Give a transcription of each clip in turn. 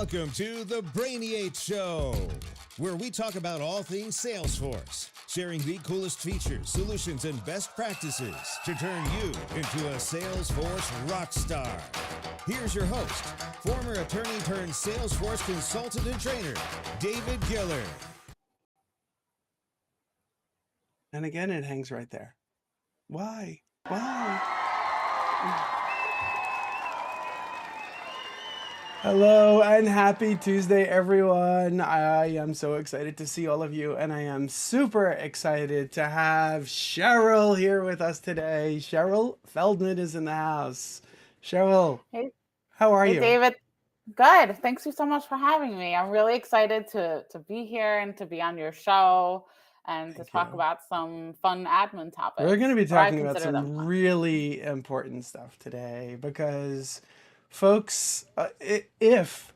Welcome to the Brainiate Show, where we talk about all things Salesforce, sharing the coolest features, solutions, and best practices to turn you into a Salesforce rock star. Here's your host, former attorney turned Salesforce consultant and trainer, David Giller. And again, it hangs right there. Why? Hello and happy Tuesday, everyone. I am so excited to see all of you, and I am super excited to have Cheryl here with us today. Cheryl Feldman is in the house. Cheryl, Hey, how are you? David. Good. Thanks you so much for having me. I'm really excited to be here and to be on your show and to talk about some fun admin topics. We're going to be talking about consider them some fun. really important stuff today because, folks, if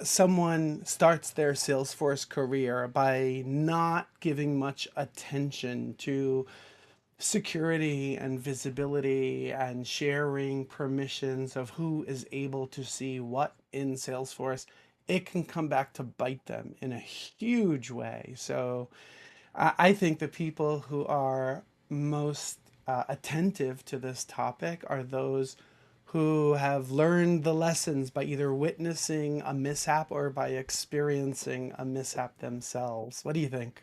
someone starts their Salesforce career by not giving much attention to security and visibility and sharing permissions of who is able to see what in Salesforce, it can come back to bite them in a huge way. So I think the people who are most attentive to this topic are those who have learned the lessons by either witnessing a mishap or by experiencing a mishap themselves. What do you think?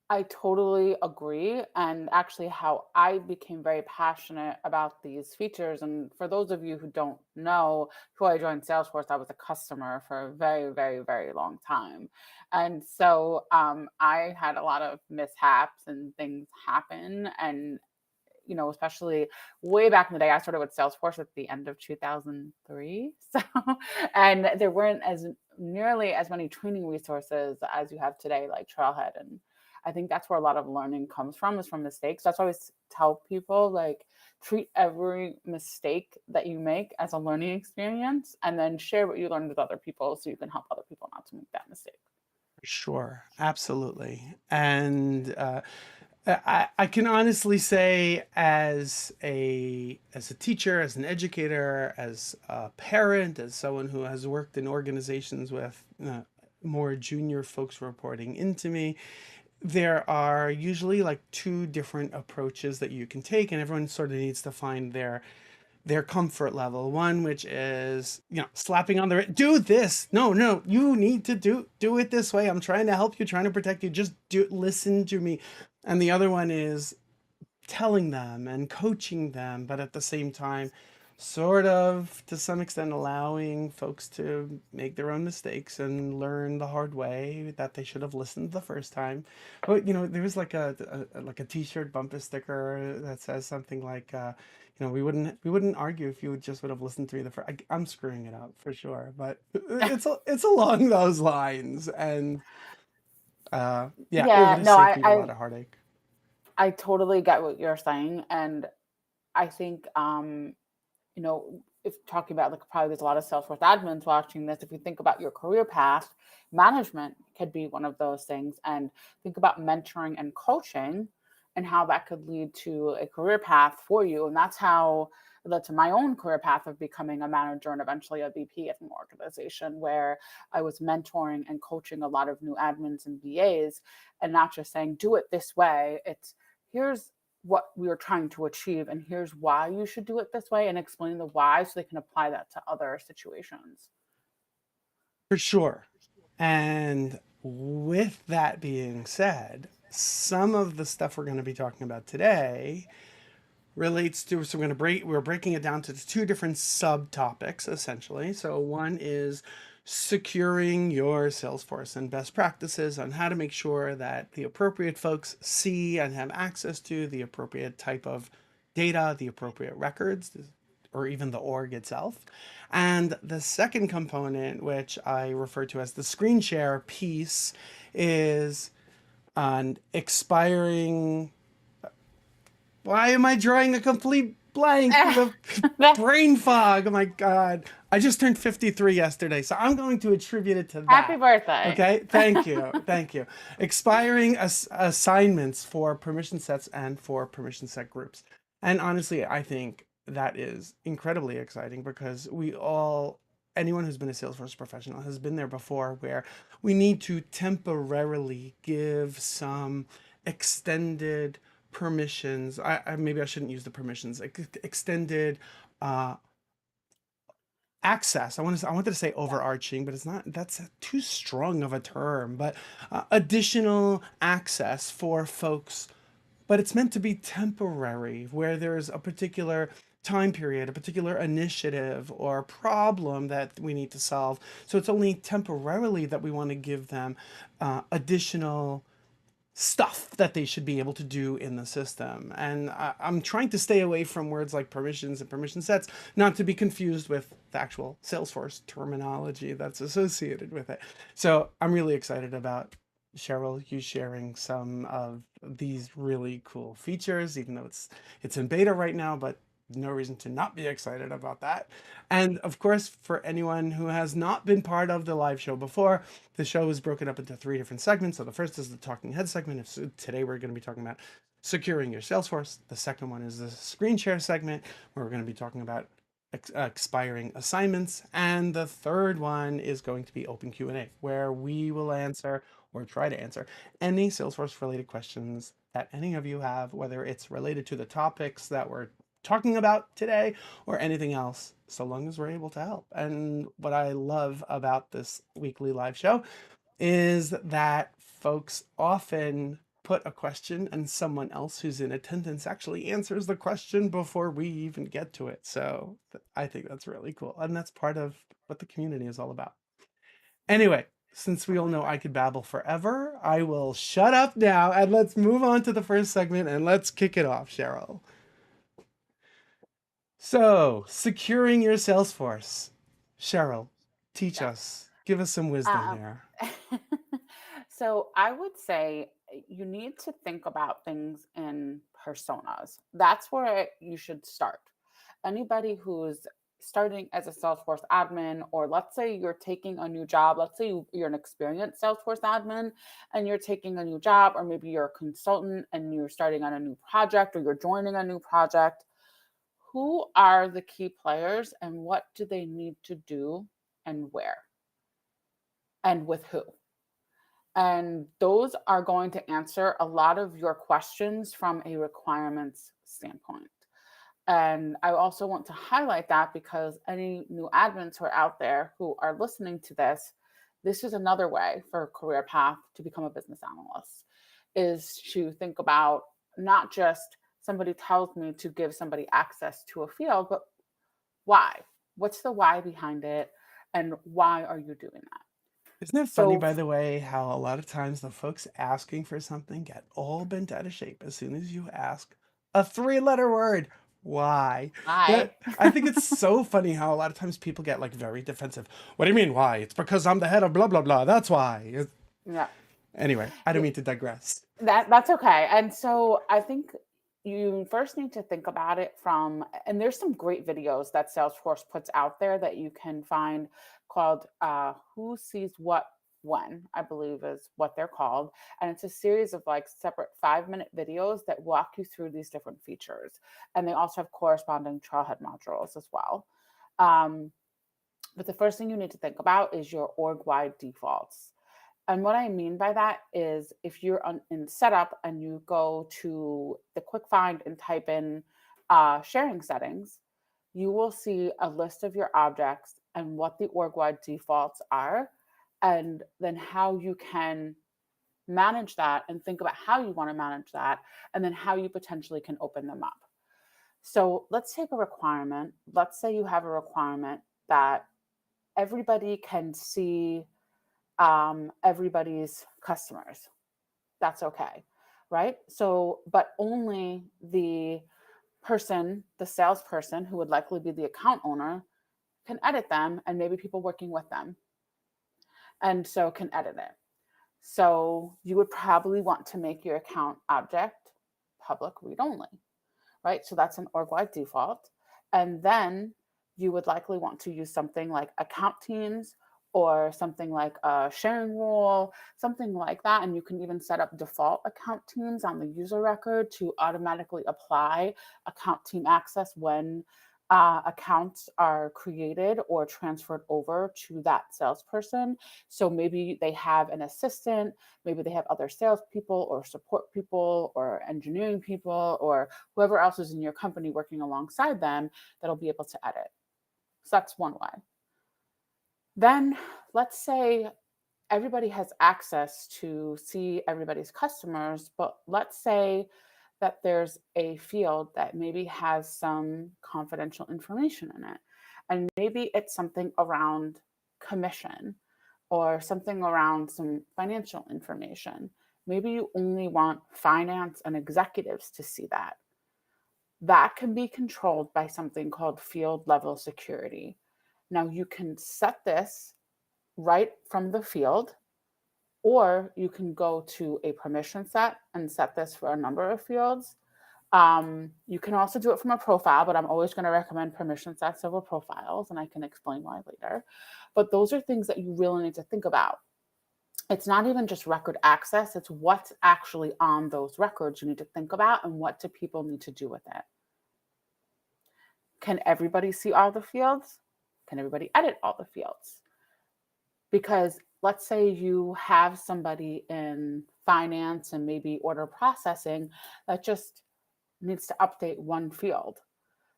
I totally agree. And actually, how I became very passionate about these features. And for those of you who don't know, before I joined Salesforce, I was a customer for a very, very, very long time. And so I had a lot of mishaps and things happen. And especially way back in the day, I started with Salesforce at the end of 2003. So, and there weren't nearly as many training resources as you have today, like Trailhead. And I think that's where a lot of learning comes from, is from mistakes. That's why I always tell people, like, treat every mistake that you make as a learning experience, and then share what you learned with other people so you can help other people not to make that mistake. Sure, absolutely. And I can honestly say, as a teacher, as an educator, as a parent, as someone who has worked in organizations with more junior folks reporting into me, there are usually like two different approaches that you can take, and everyone sort of needs to find their comfort level. One, which is, slapping on the do this. No, you need to do it this way. I'm trying to help you, trying to protect you. Just listen to me. And the other one is telling them and coaching them, but at the same time, sort of, to some extent, allowing folks to make their own mistakes and learn the hard way that they should have listened the first time. But there was like a t-shirt bumper sticker that says something like, we wouldn't argue if you just would have listened to me the first. I'm screwing it up for sure, but it's along those lines. And it would have saved people a lot of heartache. I totally get what you're saying, and I think if talking about, like, probably there's a lot of Salesforce admins watching this. If you think about your career path, management could be one of those things, and think about mentoring and coaching and how that could lead to a career path for you. And that's how it led to my own career path of becoming a manager and eventually a VP at an organization, where I was mentoring and coaching a lot of new admins and VAs, and not just saying, do it this way. It's, here's what we are trying to achieve, and here's why you should do it this way, and explain the why so they can apply that to other situations. For sure. And with that being said, some of the stuff we're going to be talking about today relates to, so we're breaking it down to two different subtopics, essentially. So one is securing your Salesforce and best practices on how to make sure that the appropriate folks see and have access to the appropriate type of data, the appropriate records, or even the org itself. And the second component, which I refer to as the screen share piece, is on expiring. Why am I drawing a complete blank? Brain fog. Oh my God. I just turned 53 yesterday, so I'm going to attribute it to that. Happy birthday. Okay, thank you. Thank you. Expiring assignments for permission sets and for permission set groups. And honestly, I think that is incredibly exciting because we all anyone who's been a Salesforce professional has been there before, where we need to temporarily give some extended permissions. Maybe I shouldn't use the permissions. Extended uh, access. I wanted to say Yeah. overarching, but it's not. That's too strong of a term. But additional access for folks, but it's meant to be temporary, where there's a particular time period, a particular initiative or problem that we need to solve. So it's only temporarily that we want to give them additional stuff that they should be able to do in the system. And I'm trying to stay away from words like permissions and permission sets, not to be confused with the actual Salesforce terminology that's associated with it. So I'm really excited about Cheryl, you sharing some of these really cool features, even though it's in beta right now, but no reason to not be excited about that. And of course, for anyone who has not been part of the live show before, the show is broken up into 3 different segments. So the first is the talking head segment. Today we're going to be talking about securing your Salesforce. The second one is the screen share segment, where we're going to be talking about expiring assignments. And the third one is going to be open Q&A, where we will answer or try to answer any Salesforce related questions that any of you have, whether it's related to the topics that we're talking about today or anything else, so long as we're able to help. And what I love about this weekly live show is that folks often put a question and someone else who's in attendance actually answers the question before we even get to it. So I think that's really cool. And that's part of what the community is all about. Anyway, since we all know I could babble forever, I will shut up now and let's move on to the first segment and let's kick it off, Cheryl. So, securing your Salesforce. Cheryl, teach Yeah. us. Give us some wisdom Um, here. so I would say you need to think about things in personas. That's where you should start. Anybody who's starting as a Salesforce admin, or let's say you're taking a new job, let's say you're an experienced Salesforce admin and you're taking a new job, or maybe you're a consultant and you're starting on a new project or you're joining a new project. Who are the key players and what do they need to do and where and with who? And those are going to answer a lot of your questions from a requirements standpoint. And I also want to highlight that because any new admins who are out there who are listening to this is another way for a career path to become a business analyst, is to think about not just somebody tells me to give somebody access to a field, but why? What's the why behind it? And why are you doing that? Isn't it funny, So by the way, how a lot of times the folks asking for something get all bent out of shape as soon as you ask a 3-letter word? Why? why? That I think it's so funny how a lot of times people get like very defensive. What do you mean why? It's because I'm the head of blah blah blah. That's why. Yeah. Anyway, I don't Yeah, mean to digress. that's okay. And so I think you first need to think about it from, and there's some great videos that Salesforce puts out there that you can find called Who Sees What When, I believe is what they're called. And it's a series of like separate 5-minute videos that walk you through these different features. And they also have corresponding trailhead modules as well. Um, but the first thing you need to think about is your org wide defaults. And what I mean by that is if you're in setup and you go to the quick find and type in sharing settings, you will see a list of your objects and what the org wide defaults are, and then how you can manage that and think about how you want to manage that, and then how you potentially can open them up. So let's take a requirement. Let's say you have a requirement that everybody can see everybody's customers. That's okay, right? So, but only the person, the salesperson who would likely be the account owner, can edit them, and maybe people working with them, and so can edit it. So, you would probably want to make your account object public read only, right? So, that's an org wide default. And then you would likely want to use something like account teams or something like a sharing rule, something like that. And you can even set up default account teams on the user record to automatically apply account team access when accounts are created or transferred over to that salesperson. So maybe they have an assistant, maybe they have other salespeople or support people or engineering people or whoever else is in your company working alongside them that'll be able to edit. So that's one way. Then let's say everybody has access to see everybody's customers, but let's say that there's a field that maybe has some confidential information in it. And maybe it's something around commission or something around some financial information. Maybe you only want finance and executives to see that. That can be controlled by something called field level security. Now, you can set this right from the field, or you can go to a permission set and set this for a number of fields. You can also do it from a profile, but I'm always going to recommend permission sets over profiles, and I can explain why later. But those are things that you really need to think about. It's not even just record access, it's what's actually on those records you need to think about and what do people need to do with it. Can everybody see all the fields? Can everybody edit all the fields? Because let's say you have somebody in finance and maybe order processing that just needs to update one field.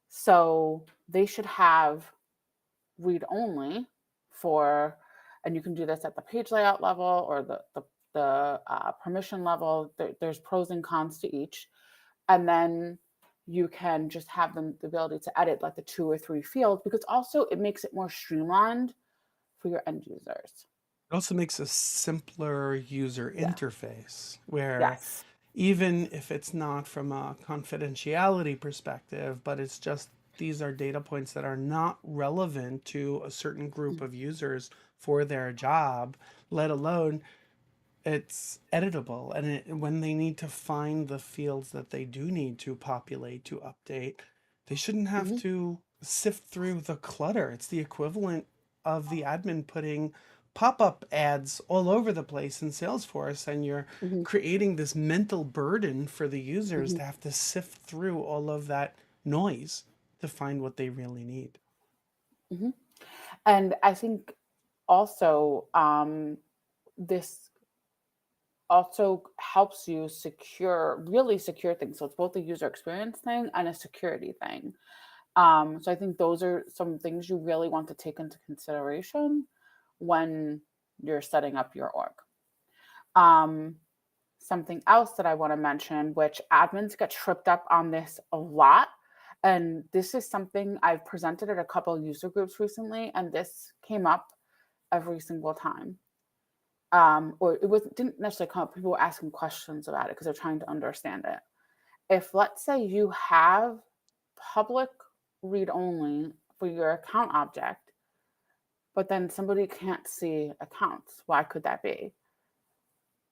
So they should have read only for, and you can do this at the page layout level or the permission level. There's pros and cons to each. And then you can just have them the ability to edit like the 2 or 3 fields, because also it makes it more streamlined for your end users. It also makes a simpler user Yeah. interface where Yes. even if it's not from a confidentiality perspective, but it's just these are data points that are not relevant to a certain group of users for their job, let alone it's editable. And when they need to find the fields that they do need to populate, to update, they shouldn't have Mhm. to sift through the clutter. It's the equivalent of the admin putting pop-up ads all over the place in Salesforce, and you're Mhm. creating this mental burden for the users Mhm. to have to sift through all of that noise to find what they really need. Mhm. And I think also this also helps you really secure things. So it's both a user experience thing and a security thing. So I think those are some things you really want to take into consideration when you're setting up your org. Um, Something else that I want to mention, which admins get tripped up on this a lot. And this is something I've presented at a couple of user groups recently, and this came up every single time. Or didn't necessarily come up. People were asking questions about it because they're trying to understand it. If let's say you have public read only for your account object, but then somebody can't see accounts, why could that be?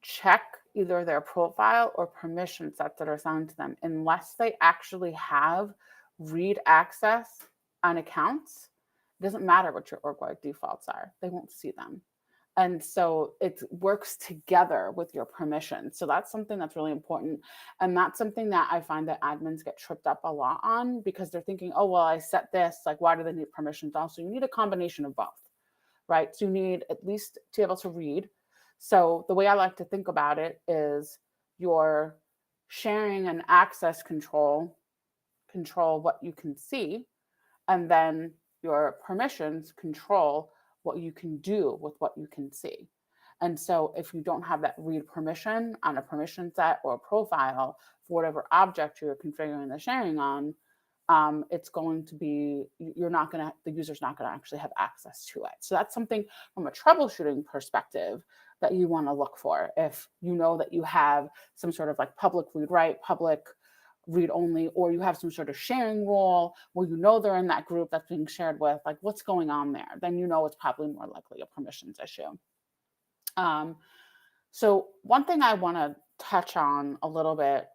Check either their profile or permission sets that are assigned to them. Unless they actually have read access on accounts, it doesn't matter what your org-wide defaults are. They won't see them. And so it works together with your permissions. So that's something that's really important. And that's something that I find that admins get tripped up a lot on, because they're thinking, oh, well, I set this, like, why do they need permissions? Also, you need a combination of both, right? So you need at least to be able to read. So the way I like to think about it is your sharing and access control what you can see, and then your permissions control what you can do with what you can see. And so if you don't have that read permission on a permission set or a profile for whatever object you're configuring the sharing on, it's going to be, the user's not going to actually have access to it. So that's something from a troubleshooting perspective that you want to look for. If you know that you have some sort of like public read write, public read only, or you have some sort of sharing rule where you know they're in that group that's being shared with, like what's going on there, then you know it's probably more likely a permissions issue. So one thing I want to touch on a little bit,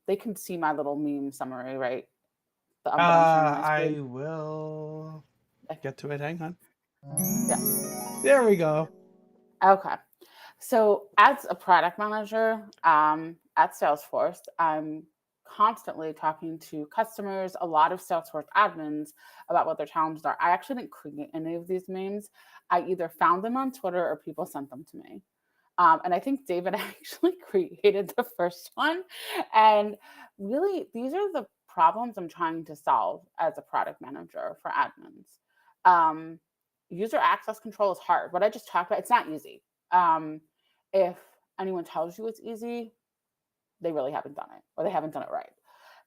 they can see my little meme summary, right? That I'm sharing my screen. I will Okay. get to it. Hang on. Yes. There we go. Okay. So as a product manager at Salesforce, I'm constantly talking to customers, a lot of Salesforce admins about what their challenges are. I actually didn't create any of these memes. I either found them on Twitter or people sent them to me. And I think David actually created the first one. And really, these are the problems I'm trying to solve as a product manager for admins. Um, User access control is hard. What I just talked about, it's not easy. If anyone tells you it's easy, they really haven't done it, or they haven't done it right,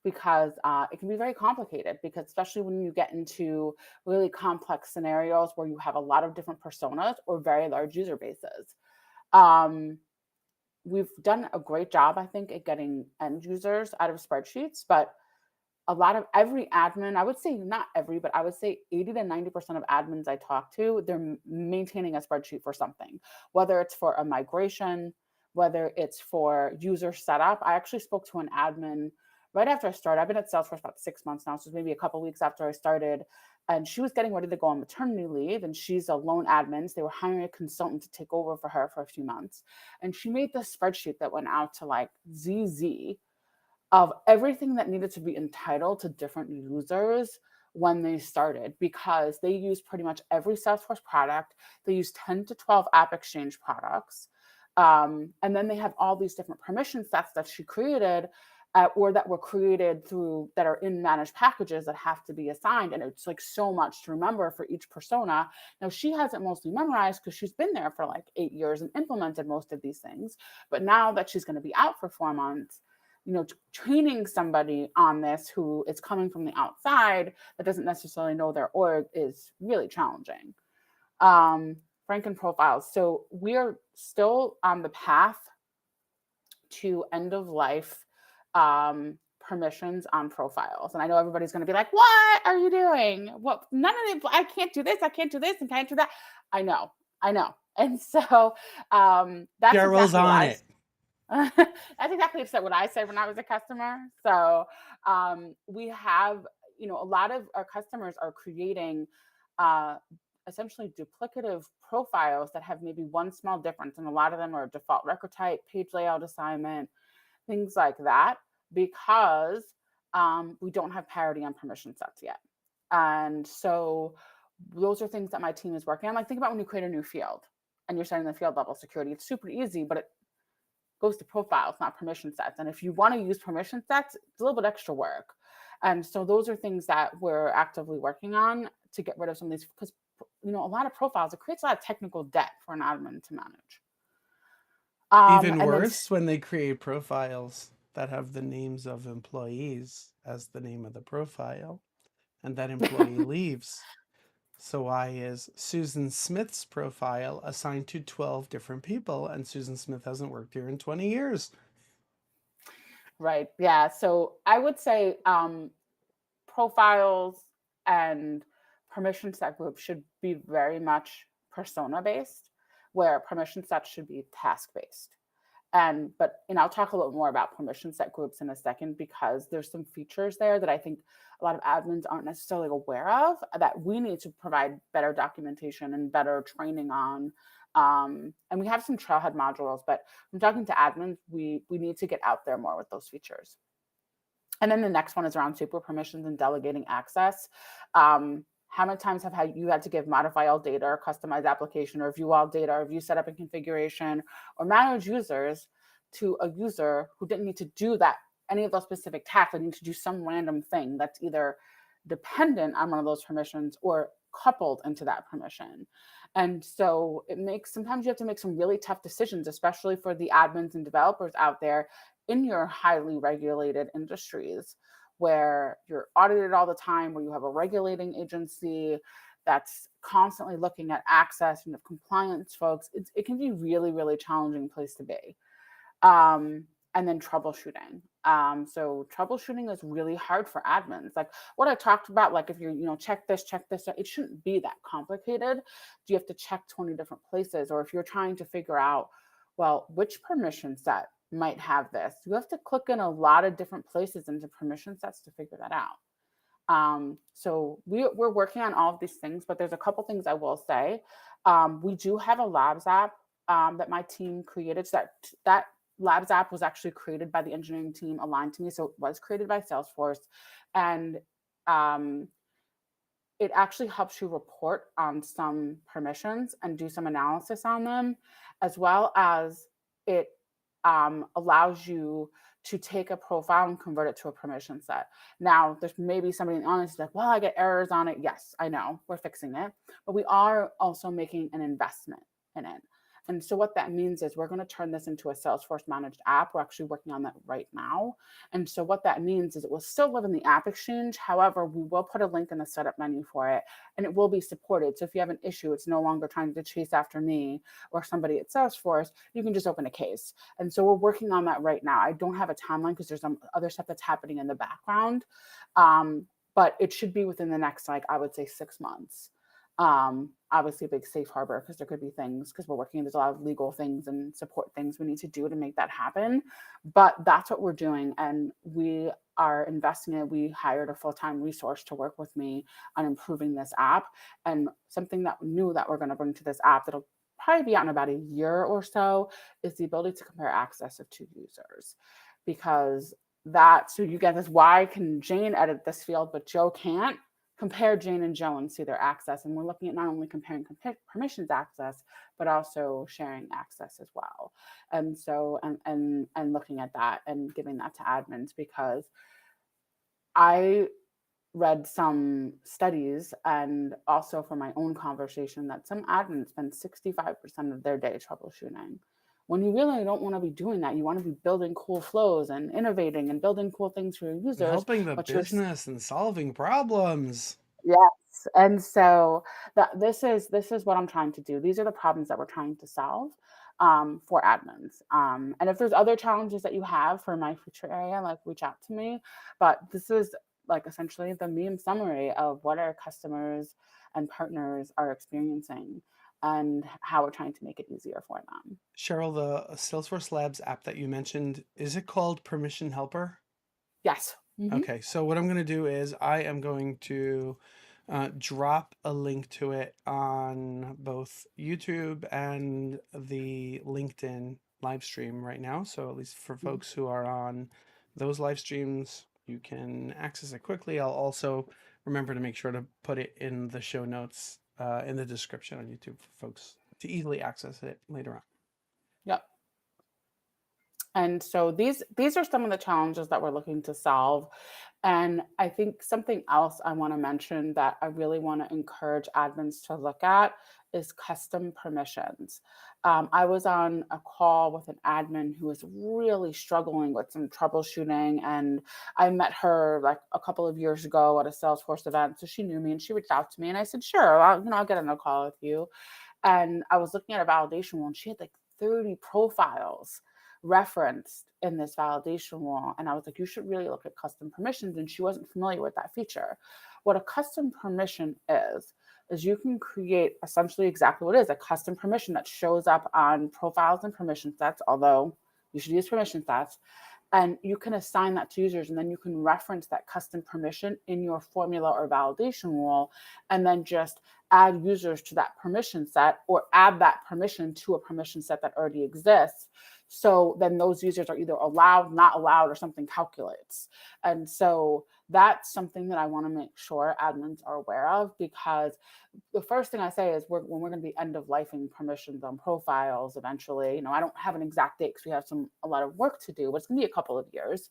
because it can be very complicated, because especially when you get into really complex scenarios where you have a lot of different personas or very large user bases. um, we've done a great job, I think, at getting end users out of spreadsheets, but a lot of every admin, I would say not every, but I would say 80 to 90% of admins I talk to, they're maintaining a spreadsheet for something, whether it's for a migration, whether it's for user setup. I actually spoke to an admin right after I started. I've been at Salesforce about 6 months now, so maybe a couple of weeks after I started, and she was getting ready to go on maternity leave, and she's a lone admin. So they were hiring a consultant to take over for her for a few months. And she made this spreadsheet that went out to like ZZ of everything that needed to be entitled to different users when they started, because they use pretty much every Salesforce product. They use 10 to 12 App Exchange products. And then they have all these different permission sets that she created, or that were created through, that are in managed packages that have to be assigned. And it's like so much to remember for each persona. Now, she has it mostly memorized because she's been there for like 8 years and implemented most of these things. But now that she's going to be out for 4 months, training somebody on this who is coming from the outside that doesn't necessarily know their org is really challenging. Franken profiles. So we're still on the path to end of life permissions on profiles. And I know everybody's going to be like, what are you doing? What? None of it. I can't do this. I can't do this. And can't do that. I know. And so that's Cheryl's exactly on what it. that's exactly what I said when I was a customer. So we have, a lot of our customers are creating essentially duplicative profiles that have maybe one small difference. And a lot of them are default record type, page layout assignment, things like that, because we don't have parity on permission sets yet. And so those are things that my team is working on. Like, think about when you create a new field and you're setting the field level security. It's super easy, but it goes to profiles, not permission sets. And if you want to use permission sets, it's a little bit extra work. And so those are things that we're actively working on to get rid of some of these, because a lot of profiles, it creates a lot of technical debt for an admin to manage. Even worse, when they create profiles that have the names of employees as the name of the profile, and that employee leaves. So why is Susan Smith's profile assigned to 12 different people, and Susan Smith hasn't worked here in 20 years? Right. Yeah. So I would say profiles and permission set groups should be very much persona based, where permission sets should be task based. And I'll talk a little more about permission set groups in a second, because there's some features there that I think a lot of admins aren't necessarily aware of, that we need to provide better documentation and better training on. And we have some trailhead modules, but from talking to admins, we need to get out there more with those features. And then the next one is around super permissions and delegating access. How many times have you had to give modify all data, or customize application, or view all data, or view setup and configuration, or manage users to a user who didn't need to do that, any of those specific tasks? They need to do some random thing that's either dependent on one of those permissions or coupled into that permission. And so sometimes you have to make some really tough decisions, especially for the admins and developers out there in your highly regulated industries, where you're audited all the time, where you have a regulating agency that's constantly looking at access, and the compliance folks. It can be really, really challenging place to be. And then troubleshooting. So troubleshooting is really hard for admins. Like what I talked about, like if you're, check this, it shouldn't be that complicated. You have to check 20 different places. Or if you're trying to figure out, well, which permission set might have this, you have to click in a lot of different places into permission sets to figure that out. So we're working on all of these things, but there's a couple things I will say. We do have a labs app that my team created. So that Labs app was actually created by the engineering team aligned to me. So it was created by Salesforce. And um, it actually helps you report on some permissions and do some analysis on them, as well as it allows you to take a profile and convert it to a permission set. Now, there's maybe somebody in the audience like, well, I get errors on it. Yes, I know, we're fixing it, but we are also making an investment in it. And so what that means is we're going to turn this into a Salesforce managed app. We're actually working on that right now. And so what that means is it will still live in the App Exchange. However, we will put a link in the setup menu for it, and it will be supported. So if you have an issue, it's no longer trying to chase after me or somebody at Salesforce. You can just open a case. And so we're working on that right now. I don't have a timeline because there's some other stuff that's happening in the background. But it should be within the next, like, I would say 6 months. Obviously a big safe harbor because there could be things, because we're working, there's a lot of legal things and support things we need to do to make that happen. But that's what we're doing. And we are investing in it. We hired a full-time resource to work with me on improving this app. And something that new that we're going to bring to this app that'll probably be out in about a year or so is the ability to compare access of two users. Because so you get this, why can Jane edit this field but Joe can't? Compare Jane and Joe and see their access. And we're looking at not only comparing permissions access, but also sharing access as well. And so, and looking at that and giving that to admins, because I read some studies and also from my own conversation that some admins spend 65% of their day troubleshooting. When you really don't want to be doing that, you want to be building cool flows and innovating and building cool things for your And users, helping the but you're business and solving problems. yes. And so this is what I'm trying to do. These are the problems that we're trying to solve for admins. And if there's other challenges that you have for my future area, like, reach out to me. But this is like essentially the meme summary of what our customers and partners are experiencing and how we're trying to make it easier for them. Cheryl, the Salesforce Labs app that you mentioned, is it called Permission Helper? Yes. Mhm. Okay, so what I'm going to do is I am going to drop a link to it on both YouTube and the LinkedIn live stream right now. So at least for Mhm. folks who are on those live streams, you can access it quickly. I'll also remember to make sure to put it in the show notes in the description on YouTube for folks to easily access it later on. Yep. And so these are some of the challenges that we're looking to solve. And I think something else I want to mention that I really want to encourage admins to look at is custom permissions. I was on a call with an admin who was really struggling with some troubleshooting, and I met her like a couple of years ago at a Salesforce event, so she knew me and she reached out to me, and I said, "Sure, I'll get on a call with you." And I was looking at a validation wall, and she had like 30 profiles referenced in this validation wall. And I was like, you should really look at custom permissions. And she wasn't familiar with that feature. What a custom permission is you can create essentially exactly what it is, a custom permission that shows up on profiles and permission sets, although you should use permission sets. And you can assign that to users, and then you can reference that custom permission in your formula or validation rule, and then just add users to that permission set or add that permission to a permission set that already exists. So then those users are either allowed, not allowed, or something calculates. And so that's something that I want to make sure admins are aware of, because the first thing I say is when we're going to be end of lifing permissions on profiles eventually. I don't have an exact date because we have a lot of work to do, but it's going to be a couple of years.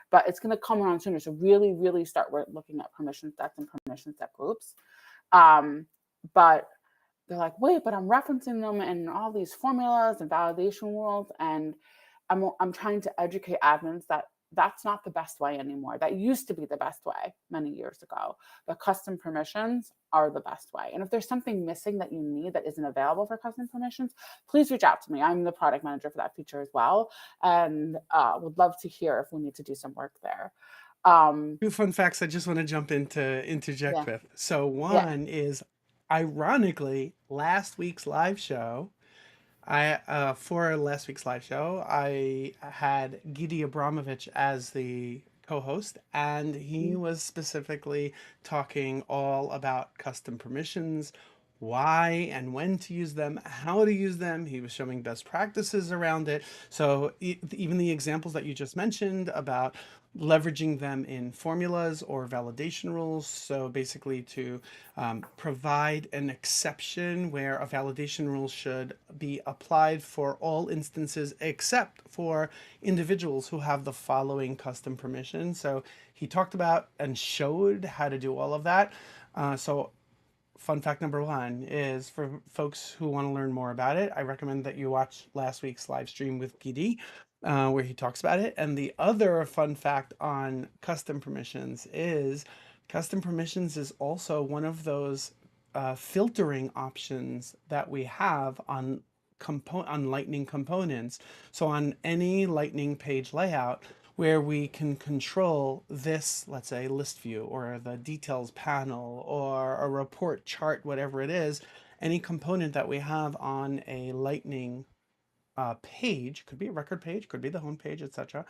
But it's going to come around sooner. So really, really start looking at permission sets and permission set groups. But they're like, wait, but I'm referencing them in all these formulas and validation rules, and I'm trying to educate admins that that's not the best way anymore. That used to be the best way many years ago. But custom permissions are the best way. And if there's something missing that you need that isn't available for custom permissions, please reach out to me. I'm the product manager for that feature as well, and would love to hear if we need to do some work there. Two fun facts I just want to jump into interject Yeah, with. So yeah. one is, ironically, last week's live show, for last week's live show, I had Gidi Abramovich as the co-host, and he Mm, was specifically talking all about custom permissions, why and when to use them, how to use them. He was showing best practices around it. So even the examples that you just mentioned about leveraging them in formulas or validation rules. So basically to provide an exception where a validation rule should be applied for all instances except for individuals who have the following custom permissions. So he talked about and showed how to do all of that. So fun fact number one is for folks who want to learn more about it, I recommend that you watch last week's live stream with PD, where he talks about it. And the other fun fact on custom permissions is also one of those filtering options that we have on Lightning components. So on any Lightning page layout, where we can control this, let's say, list view or the details panel or a report chart, whatever it is, any component that we have on a Lightning page, could be a record page, could be the home page, etc.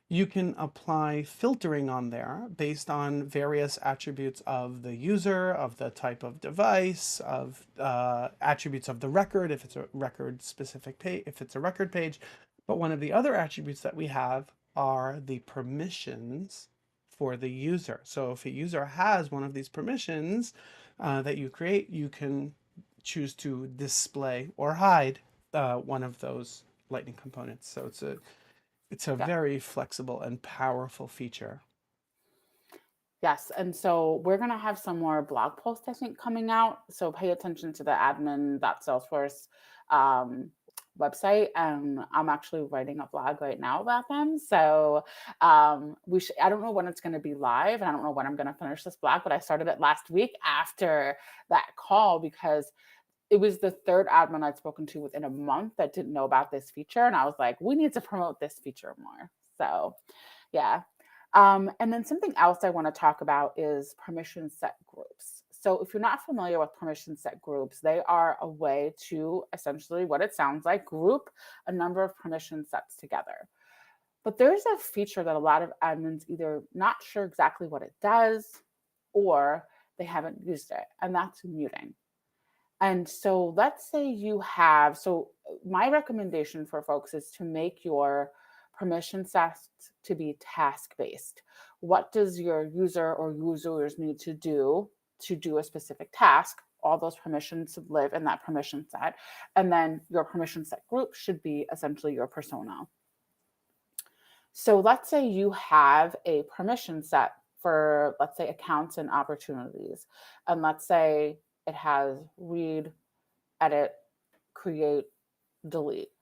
You can apply filtering on there based on various attributes of the user, of the type of device, of attributes of the record, if it's a record specific page, if it's a record page. But one of the other attributes that we have are the permissions for the user. So if a user has one of these permissions that you create, you can choose to display or hide one of those Lightning components. So it's a Yeah. very flexible and powerful feature. Yes, and so we're gonna have some more blog posts, I think, coming out. So pay attention to the admin.salesforce website. And I'm actually writing a blog right now about them. So I don't know when it's gonna be live, and I don't know when I'm gonna finish this blog, but I started it last week after that call because it was the third admin I'd spoken to within a month that didn't know about this feature. And I was like, we need to promote this feature more. So yeah. And then something else I want to talk about is permission set groups. So if you're not familiar with permission set groups, they are a way to essentially what it sounds like group a number of permission sets together. But there's a feature that a lot of admins either not sure exactly what it does or they haven't used it, and that's muting. And so let's say my recommendation for folks is to make your permission sets to be task based. What does your user or users need to do a specific task? All those permissions live in that permission set. And then your permission set group should be essentially your persona. So let's say you have a permission set for, let's say, accounts and opportunities. And let's say it has read, edit, create, delete.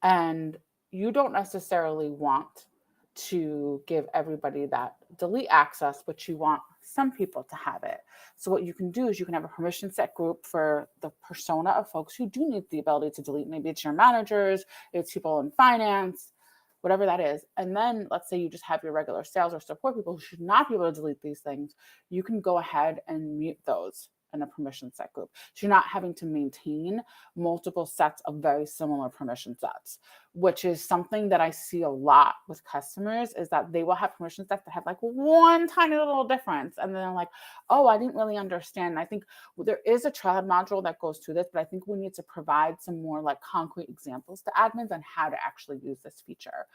And you don't necessarily want to give everybody that delete access, but you want some people to have it. So what you can do is you can have a permission set group for the persona of folks who do need the ability to delete. Maybe it's your managers, it's people in finance, whatever that is. And then let's say you just have your regular sales or support people who should not be able to delete these things. You can go ahead and mute those in a permission set group. So you're not having to maintain multiple sets of very similar permission sets, which is something that I see a lot with customers is that they will have permission sets that have like one tiny little difference. And then they're like, oh, I didn't really understand. And I think there is a triad module that goes through this, but I think we need to provide some more like concrete examples to admins on how to actually use this feature.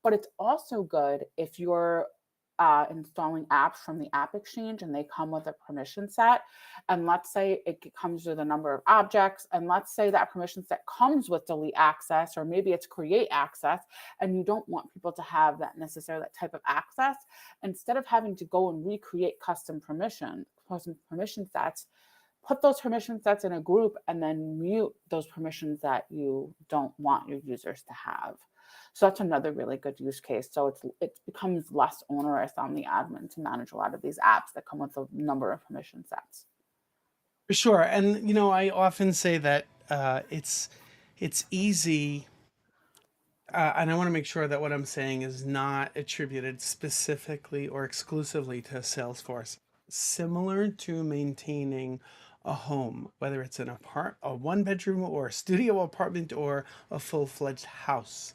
But it's also good if you're installing apps from the App Exchange and they come with a permission set. And let's say it comes with a number of objects. And let's say that permission set comes with delete access, or maybe it's create access, and you don't want people to have that type of access. Instead of having to go and recreate custom permission sets, put those permission sets in a group and then mute those permissions that you don't want your users to have. So that's another really good use case. So it becomes less onerous on the admin to manage a lot of these apps that come with a number of permission sets. For sure. And, I often say that it's easy. And I want to make sure that what I'm saying is not attributed specifically or exclusively to Salesforce. Similar to maintaining a home, whether it's a one bedroom or a studio apartment or a full-fledged house.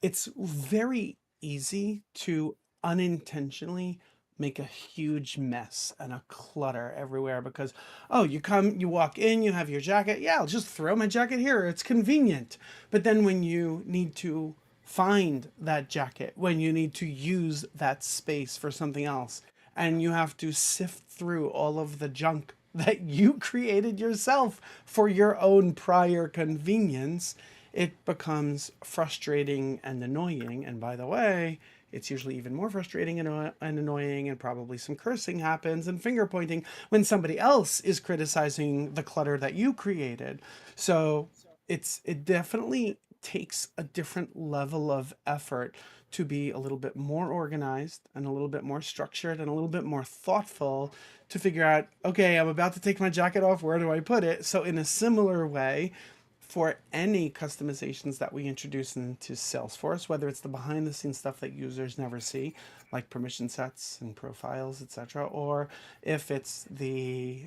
It's very easy to unintentionally make a huge mess and a clutter everywhere because, oh, you walk in, you have your jacket. Yeah, I'll just throw my jacket here. It's convenient. But then when you need to find that jacket, when you need to use that space for something else, and you have to sift through all of the junk that you created yourself for your own prior convenience, it becomes frustrating and annoying. And by the way, it's usually even more frustrating and annoying, and probably some cursing happens and finger pointing when somebody else is criticizing the clutter that you created. So it definitely takes a different level of effort to be a little bit more organized and a little bit more structured and a little bit more thoughtful to figure out, okay, I'm about to take my jacket off, where do I put it? So in a similar way, for any customizations that we introduce into Salesforce, whether it's the behind the scenes stuff that users never see, like permission sets and profiles, etc., or if it's the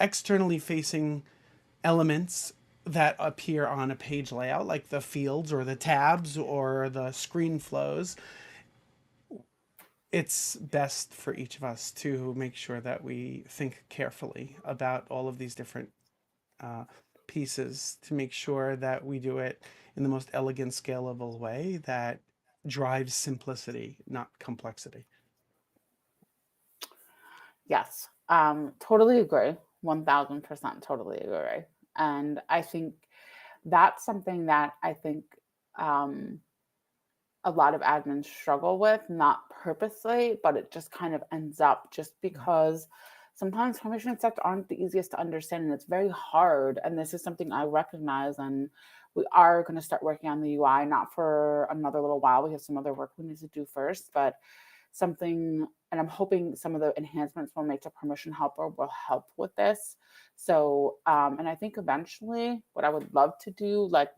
externally facing elements that appear on a page layout, like the fields or the tabs or the screen flows, it's best for each of us to make sure that we think carefully about all of these different uh, pieces to make sure that we do it in the most elegant, scalable way that drives simplicity, not complexity. Yes, totally agree. 1000% totally agree. And I think that's something that I think um, a lot of admins struggle with, not purposely, but it just kind of ends up just because sometimes permission sets aren't the easiest to understand and it's very hard. And this is something I recognize. And we are going to start working on the UI, not for another little while. We have some other work we need to do first, but something, and I'm hoping some of the enhancements we'll make to permission helper will help with this. So, and I think eventually what I would love to do, like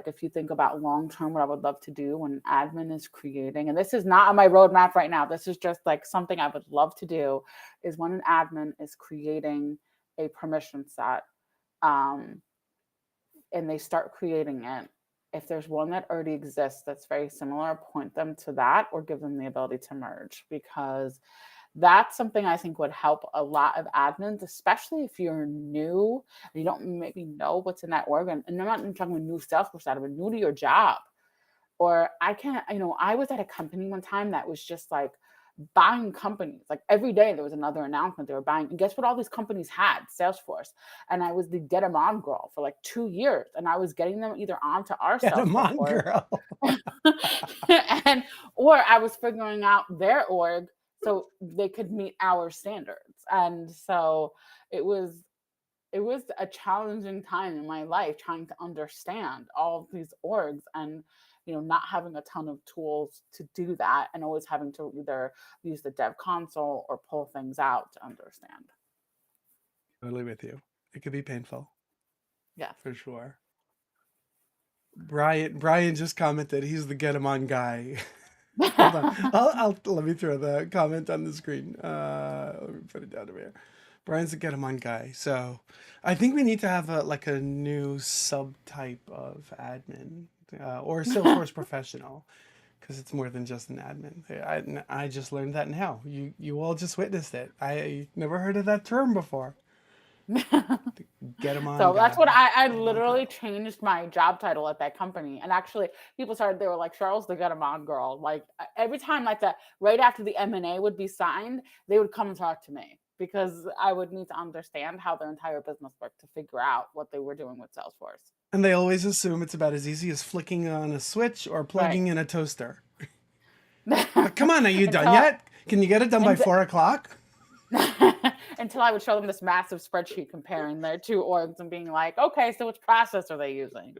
if you think about long term, what I would love to do when admin is creating, and this is not on my roadmap right now, this is just like something I would love to do, is when an admin is creating a permission set, um, and they start creating it, if there's one that already exists that's very similar, point them to that or give them the ability to merge, because that's something I think would help a lot of admins, especially if you're new and you don't maybe know what's in that org. And I'm not even talking about new Salesforce admin, new to your job. Or I was at a company one time that was just like buying companies. Like every day there was another announcement they were buying. And guess what all these companies had? Salesforce. And I was the get them on girl for like 2 years. And I was getting them either onto our Get them Salesforce on, org girl. or I was figuring out their org so they could meet our standards. And so it was a challenging time in my life trying to understand all of these orgs and not having a ton of tools to do that and always having to either use the dev console or pull things out to understand. Totally with you. It could be painful. Yes. For sure. Brian just commented he's the get him on guy. Hold on. I'll let me throw the comment on the screen. Let me put it down over here. Brian's the get him on guy. So I think we need to have a new subtype of admin or Salesforce professional, because it's more than just an admin. I just learned that now. You all just witnessed it. I never heard of that term before. Get him on. So that's what I Get 'em on literally girl. changed my job title at that company. And actually they were like, Cheryl's the get 'em on girl. Like every time like that, right after the M&A would be signed, they would come and talk to me because I would need to understand how their entire business worked to figure out what they were doing with Salesforce. And they always assume it's about as easy as flicking on a switch or Right. plugging in a toaster. Come on, are you done Until yet? Can you get it done by 4 o'clock? until I would show them this massive spreadsheet comparing their two orgs and being like, okay, so which process are they using?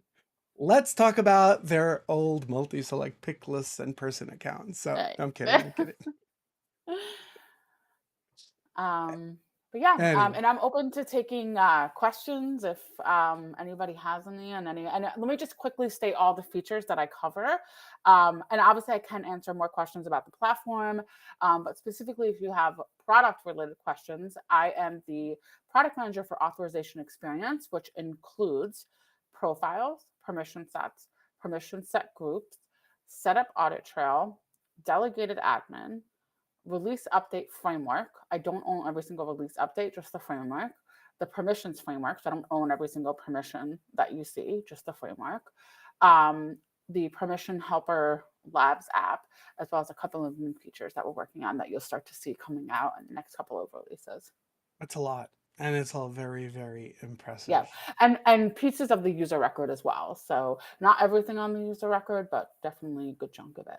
Let's talk about their old multi-select pick lists and person accounts. So Right. I'm kidding. But yeah, Anyway, and I'm open to taking questions if anybody has any, and let me just quickly state all the features that I cover. And obviously I can answer more questions about the platform, but specifically if you have product related questions, I am the product manager for authorization experience, which includes profiles, permission sets, permission set groups, setup audit trail, delegated admin, release update framework. I don't own every single release update, just the framework. The permissions framework, so I don't own every single permission that you see, just the framework. The permission helper labs app, as well as a couple of new features that we're working on that you'll start to see coming out in the next couple of releases. That's a lot. And it's all very, very impressive. Yeah, and pieces of the user record as well. So not everything on the user record, but definitely a good chunk of it.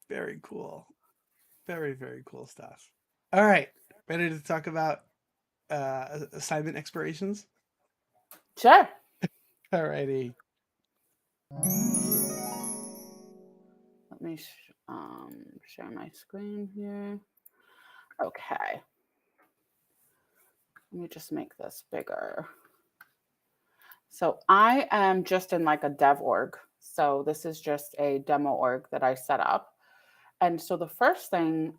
Very cool. Very, very cool stuff. All right. Ready to talk about assignment expirations? Sure. All righty. Let me share my screen here. Okay. Let me just make this bigger. So I am just in like a dev org. So this is just a demo org that I set up. And so the first thing,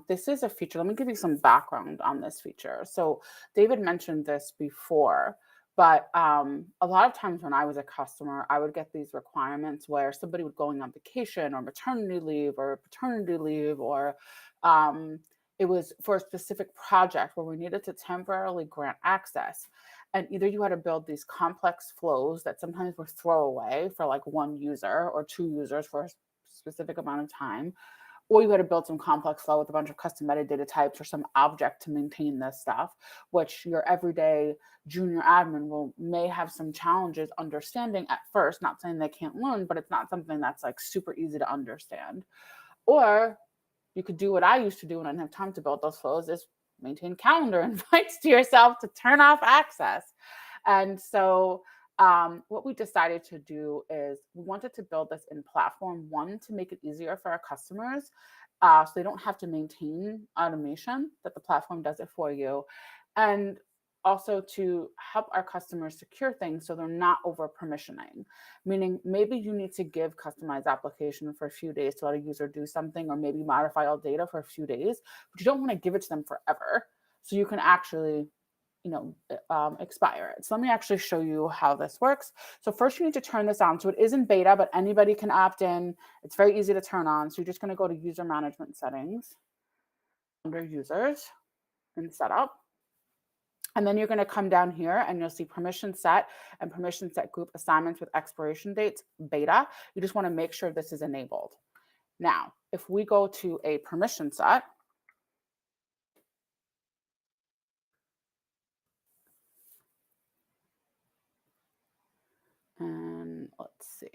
this is a feature. Let me give you some background on this feature. So David mentioned this before, but a lot of times when I was a customer, I would get these requirements where somebody would going on vacation or maternity leave or paternity leave, or it was for a specific project where we needed to temporarily grant access. And either you had to build these complex flows that sometimes were throwaway for like one user or two users for a specific amount of time, or you had to build some complex flow with a bunch of custom metadata types or some object to maintain this stuff, which your everyday junior admin may have some challenges understanding at first. Not saying they can't learn, but it's not something that's like super easy to understand. Or you could do what I used to do when I didn't have time to build those flows, is maintain calendar invites to yourself to turn off access. And so what we decided to do is we wanted to build this in platform one to make it easier for our customers, so they don't have to maintain automation, that the platform does it for you, and also to help our customers secure things so they're not over permissioning. Meaning maybe you need to give customized application for a few days to let a user do something, or maybe modify all data for a few days, but you don't want to give it to them forever. So you can actually expire it. So let me actually show you how this works. So first you need to turn this on. So it is in beta, but anybody can opt in. It's very easy to turn on. So you're just going to go to user management settings under users and setup. And then you're going to come down here and you'll see permission set and permission set group assignments with expiration dates beta. You just want to make sure this is enabled. Now, if we go to a permission set, and let's see.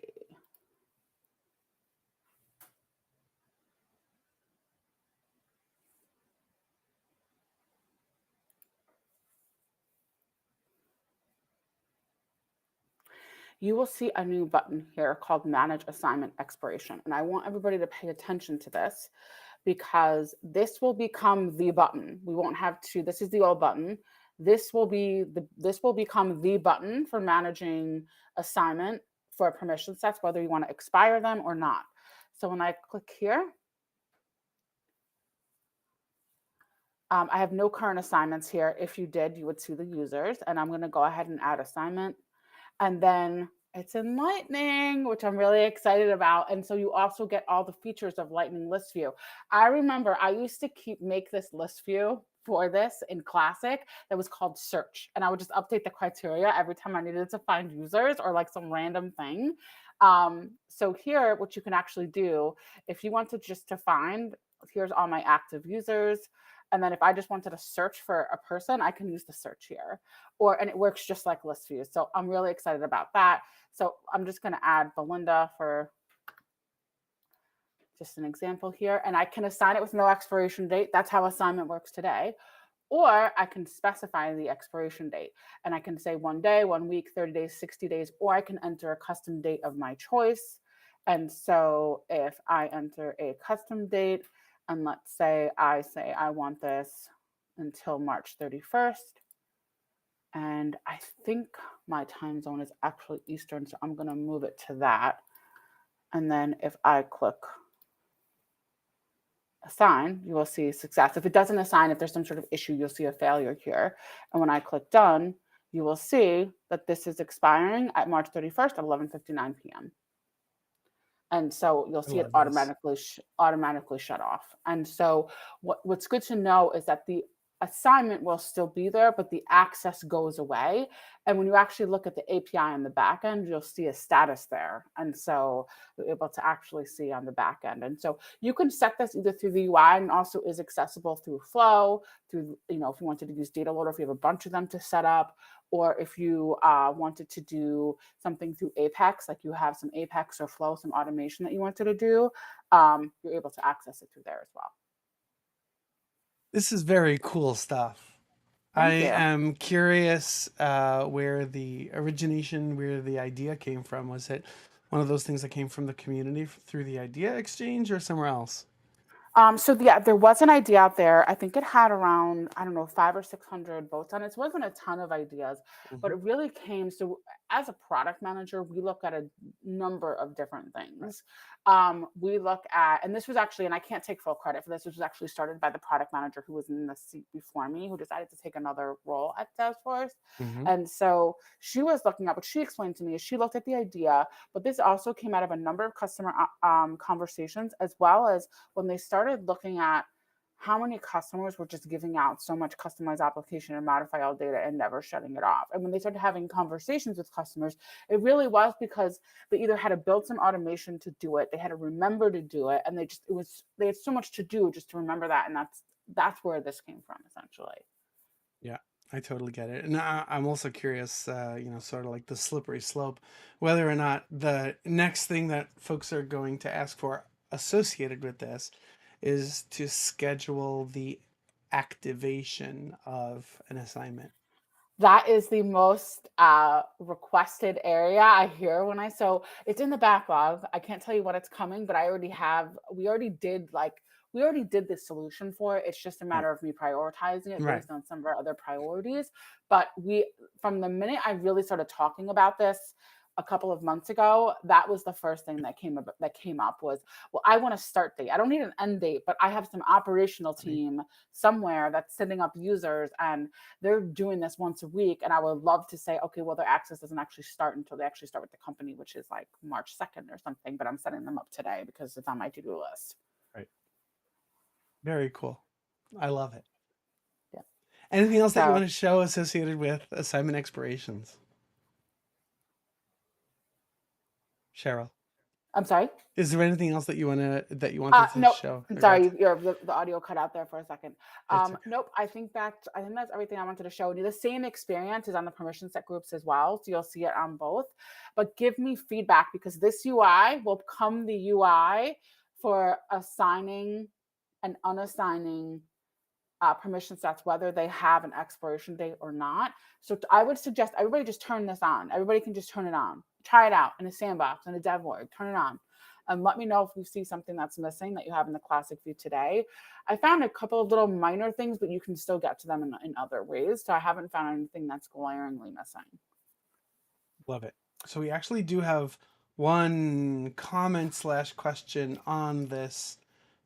You will see a new button here called Manage Assignment Expiration. And I want everybody to pay attention to this, because this will become the button. We won't have to, this is the old button. This will become the button for managing assignment for permission sets, whether you want to expire them or not. So when I click here, I have no current assignments here. If you did, you would see the users, and I'm going to go ahead and add assignment. And then it's in Lightning, which I'm really excited about. And so you also get all the features of Lightning List View. I remember I used to make this list view for this in Classic that was called Search. And I would just update the criteria every time I needed to find users or like some random thing. So here, what you can actually do, if you want to find, here's all my active users. And then if I just wanted to search for a person, I can use the search here, and it works just like list view. So I'm really excited about that. So I'm just going to add Belinda for just an example here, and I can assign it with no expiration date. That's how assignment works today. Or I can specify the expiration date, and I can say 1 day, 1 week, 30 days, 60 days, or I can enter a custom date of my choice. And so if I enter a custom date, and let's say I want this until March 31st. And I think my time zone is actually Eastern, so I'm going to move it to that. And then if I click assign, you will see success. If it doesn't assign, if there's some sort of issue, you'll see a failure here. And when I click done, you will see that this is expiring at March 31st at 11:59 p.m. And so you'll I see it love this. automatically shut off. And so what's good to know is that the assignment will still be there, but the access goes away. And when you actually look at the API on the back end, you'll see a status there. And so you're able to actually see on the back end. And so you can set this either through the UI, and also is accessible through Flow, through, if you wanted to use data loader, if you have a bunch of them to set up, or if you wanted to do something through Apex, like you have some Apex or Flow, some automation that you wanted to do, you're able to access it through there as well. This is very cool stuff. I Thank you. am curious where the origination, where the idea came from. Was it one of those things that came from the community through the idea exchange or somewhere else? So yeah, there was an idea out there. I think it had around, I don't know, 500 or 600 votes on it. So it wasn't a ton of ideas, but Hmm. it really came. So as a product manager, we look at a number of different Right. things. We look at, and this was actually, and I can't take full credit for this. This was actually started by the product manager who was in the seat before me, who decided to take another role at Salesforce. Hmm. And so she was looking at what she explained to me is she looked at the idea, but this also came out of a number of customer conversations, as well as when they started looking at how many customers were just giving out so much customized application and modify all data and never shutting it off. And when they started having conversations with customers, it really was because they either had to build some automation to do it, they had to remember to do it, and they had so much to do just to remember that. And that's where this came from, essentially. Yeah, I totally get it. And I'm also curious, sort of like the slippery slope, whether or not the next thing that folks are going to ask for associated with this is to schedule the activation of an assignment. That is the most requested area I hear when so it's in the backlog. I can't tell you when it's coming, but we already did this solution for it. It's just a Right. matter of me prioritizing it Right. based on some of our other priorities. But from the minute I really started talking about this a couple of months ago, that was the first thing that came up was, well, I want a start date. I don't need an end date, but I have some operational Right. team somewhere that's setting up users, and they're doing this once a week. And I would love to say, okay, well, their access doesn't actually start until they actually start with the company, which is like March 2nd or something. But I'm setting them up today because it's on my to-do list. Right. Very cool. I love it. Yeah. Anything else that you So want to show associated with assignment expirations, Cheryl? I'm sorry. Is there anything else that you wanted to Nope. show? I'm Or got sorry, to, the audio cut out there for a second. it's okay. Nope. I think that's everything I wanted to show you. The same experience is on the permission set groups as well, so you'll see it on both. But give me feedback, because this UI will become the UI for assigning and unassigning permission sets, whether they have an expiration date or not. So I would suggest everybody just turn this on. Everybody can just turn it on. Try it out in a sandbox, in a dev org. Turn it on. And let me know if you see something that's missing that you have in the classic view today. I found a couple of little minor things, but you can still get to them in other ways. So I haven't found anything that's glaringly missing. Love it. So we actually do have one comment slash question on this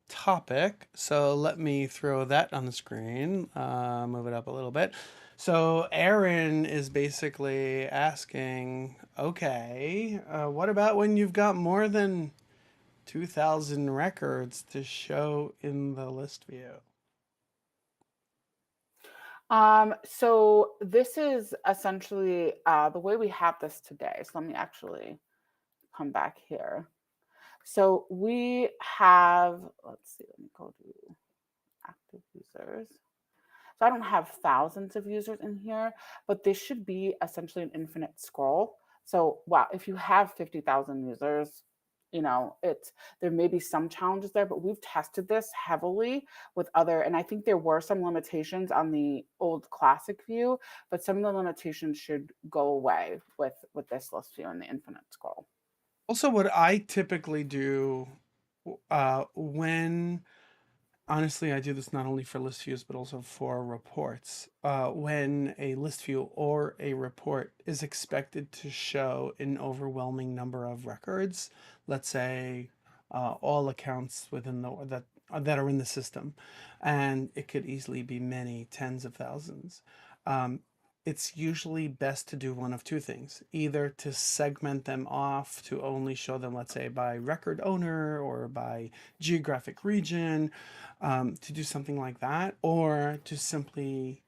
topic. So let me throw that on the screen. Move it up a little bit. So Aaron is basically asking, okay, what about when you've got more than 2,000 records to show in the list view? So this is essentially the way we have this today. So let me actually come back here. So we have, let's see, let me go to active users. So I don't have thousands of users in here, but this should be essentially an infinite scroll. So wow, if you have 50,000 users, there may be some challenges there, but we've tested this heavily with and I think there were some limitations on the old classic view, but some of the limitations should go away with this list view and the infinite scroll. Also, what I typically do when honestly, I do this not only for list views, but also for reports. When a list view or a report is expected to show an overwhelming number of records, let's say all accounts within that are in the system, and it could easily be many tens of thousands. Um, it's usually best to do one of two things: either to segment them off to only show them, let's say, by record owner or by geographic region, to do something like that, or to simply,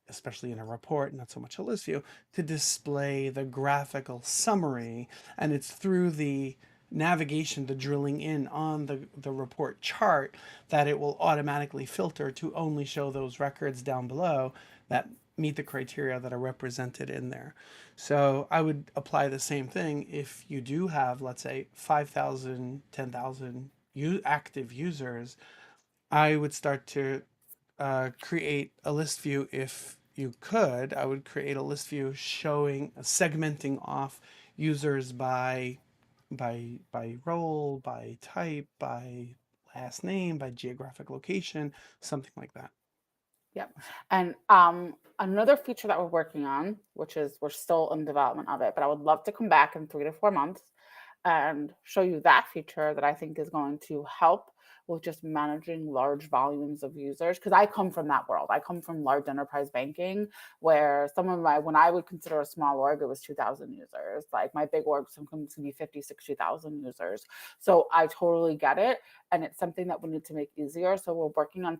especially in a report, not so much a list view, to display the graphical summary. And it's through the navigation, the drilling in on the report chart, that it will automatically filter to only show those records down below that meet the criteria that are represented in there. So I would apply the same thing if you do have, let's say, 5,000, 10,000 active users. I would start to create a list view. If you could, I would create a list view showing, segmenting off users by role, by type, by last name, by geographic location, something like that. Yep. And another feature that we're working on, which is we're still in development of it, but I would love to come back in 3 to 4 months and show you that feature that I think is going to help with just managing large volumes of users. Because I come from that world. I come from large enterprise banking, where some of my, when I would consider a small org, it was 2,000 users. Like my big org sometimes can be 50, 60,000 users. So I totally get it. And it's something that we need to make easier. So we're working on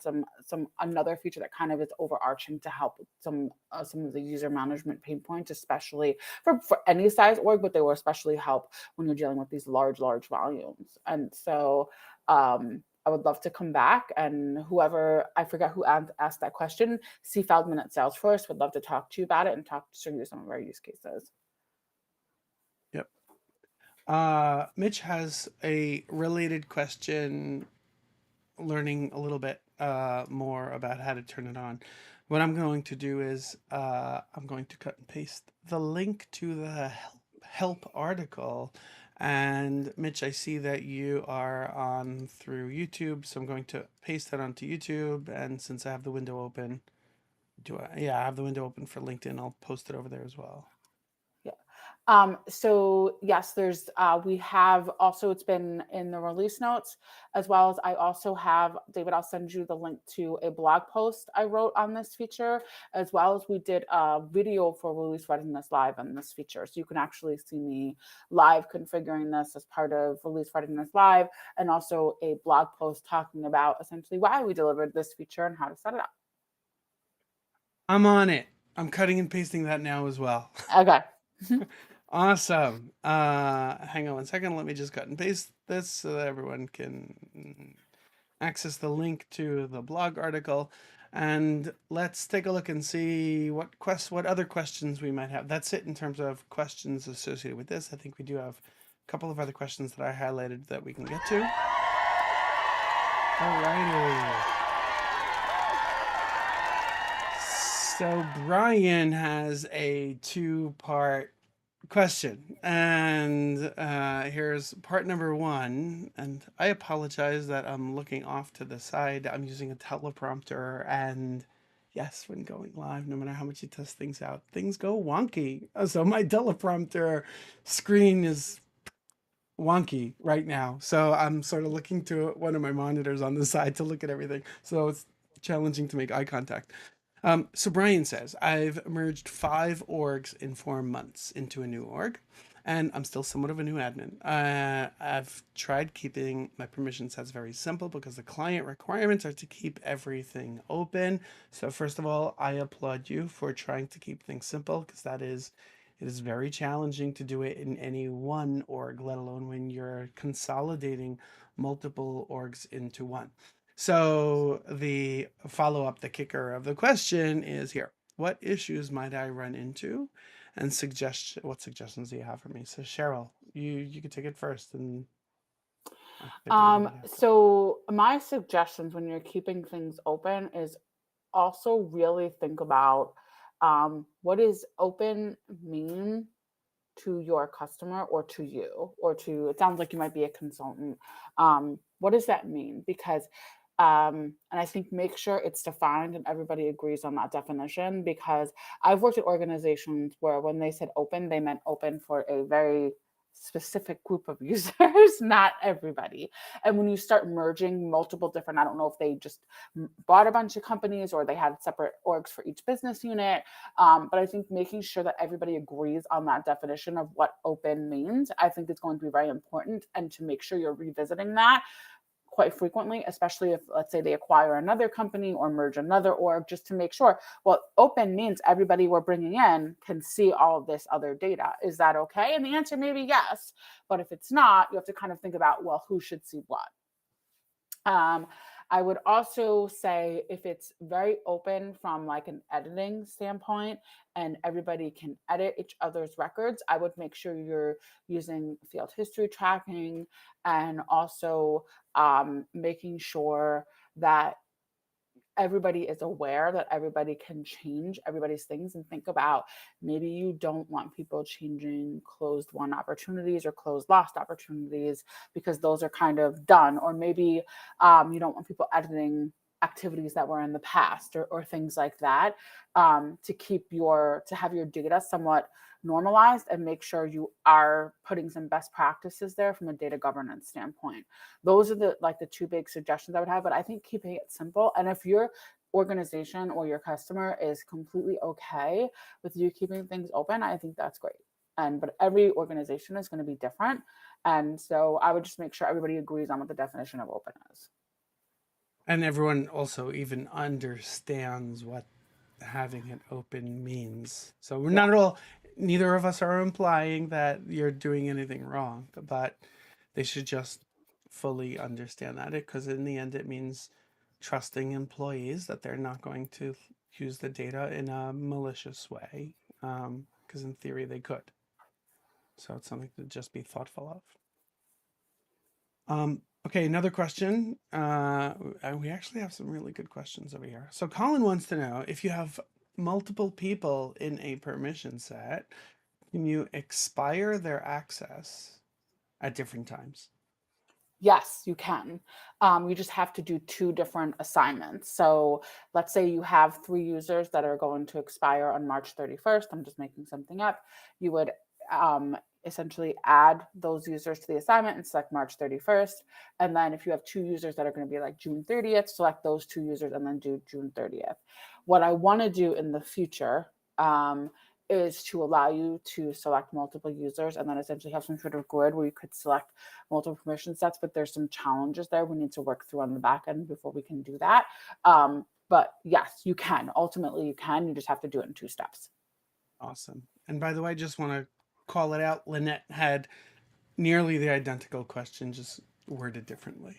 another feature that kind of is overarching to help with some of the user management pain points, especially for any size org, but they will especially help when you're dealing with these large volumes. And so I would love to come back, and whoever, I forget who asked that question, C Feldman at Salesforce, would love to talk to you about it and show you some of our use cases. Yep. Mitch has a related question, learning a little bit more about how to turn it on. What I'm going to do is I'm going to cut and paste the link to the help article. And Mitch, I see that you are on through YouTube, so I'm going to paste that onto YouTube. And since I have the window open, yeah, I have the window open for LinkedIn. I'll post it over there as well. So yes, there's we have also, it's been in the release notes, as well as I also have, David, I'll send you the link to a blog post I wrote on this feature, as well as we did a video for Release Readiness Live on this feature. So you can actually see me live configuring this as part of Release Readiness Live, and also a blog post talking about essentially why we delivered this feature and how to set it up. I'm on it. I'm cutting and pasting that now as well. Okay. Awesome. Hang on one second. Let me just cut and paste this so that everyone can access the link to the blog article. And let's take a look and see what other questions we might have. That's it in terms of questions associated with this. I think we do have a couple of other questions that I highlighted that we can get to. Alrighty. So Brian has a two-part question, and here's part number one. And I apologize that I'm looking off to the side. I'm using a teleprompter, and yes, when going live, no matter how much you test things out, things go wonky. So my teleprompter screen is wonky right now, so I'm sort of looking to one of my monitors on the side to look at everything, so it's challenging to make eye contact. So Brian says, I've merged 5 orgs in 4 months into a new org, and I'm still somewhat of a new admin. I've tried keeping my permission sets very simple because the client requirements are to keep everything open. So first of all, I applaud you for trying to keep things simple, because it is very challenging to do it in any one org, let alone when you're consolidating multiple orgs into one. So the follow-up, the kicker of the question is here. What issues might I run into? And what suggestions do you have for me? So Cheryl, you could take it first. And So my suggestions when you're keeping things open is also really think about what does open mean to your customer, or to you, or to, it sounds like you might be a consultant. What does that mean? Because and I think make sure it's defined and everybody agrees on that definition, because I've worked at organizations where when they said open, they meant open for a very specific group of users, not everybody. And when you start merging multiple different, I don't know if they just bought a bunch of companies or they had separate orgs for each business unit. But I think making sure that everybody agrees on that definition of what open means, I think is going to be very important. And to make sure you're revisiting that quite frequently, especially if, let's say, they acquire another company or merge another org, just to make sure, well, open means everybody we're bringing in can see all of this other data. Is that okay? And the answer may be yes. But if it's not, you have to kind of think about, well, who should see what? Um, I would also say if it's very open from like an editing standpoint and everybody can edit each other's records, I would make sure you're using field history tracking and also making sure that everybody is aware that everybody can change everybody's things, and think about, maybe you don't want people changing closed won opportunities or closed lost opportunities because those are kind of done, or maybe you don't want people editing activities that were in the past, or things like that, to have your data somewhat normalized and make sure you are putting some best practices there from a data governance standpoint. Those are the two big suggestions I would have, but I think keeping it simple. And if your organization or your customer is completely okay with you keeping things open, I think that's great. But every organization is going to be different. And so I would just make sure everybody agrees on what the definition of open is. And everyone also even understands what having it open means. So we're Yeah. not at all, neither of us are implying that you're doing anything wrong, but they should just fully understand that, because in the end it means trusting employees that they're not going to use the data in a malicious way, because in theory they could. So it's something to just be thoughtful of. Okay, another question. We actually have some really good questions over here. So Colin wants to know, if you have multiple people in a permission set, can you expire their access at different times? Yes, you can. You just have to do two different assignments. So let's say you have 3 users that are going to expire on March 31st. I'm just making something up. You would essentially add those users to the assignment and select March 31st. And then if you have 2 users that are going to be like June 30th, select those 2 users and then do June 30th. What I want to do in the future is to allow you to select multiple users and then essentially have some sort of grid where you could select multiple permission sets, but there's some challenges there we need to work through on the back end before we can do that. But yes, you can. Ultimately, you can. You just have to do it in 2 steps. Awesome. And by the way, I just want to call it out. Lynette had nearly the identical question, just worded differently.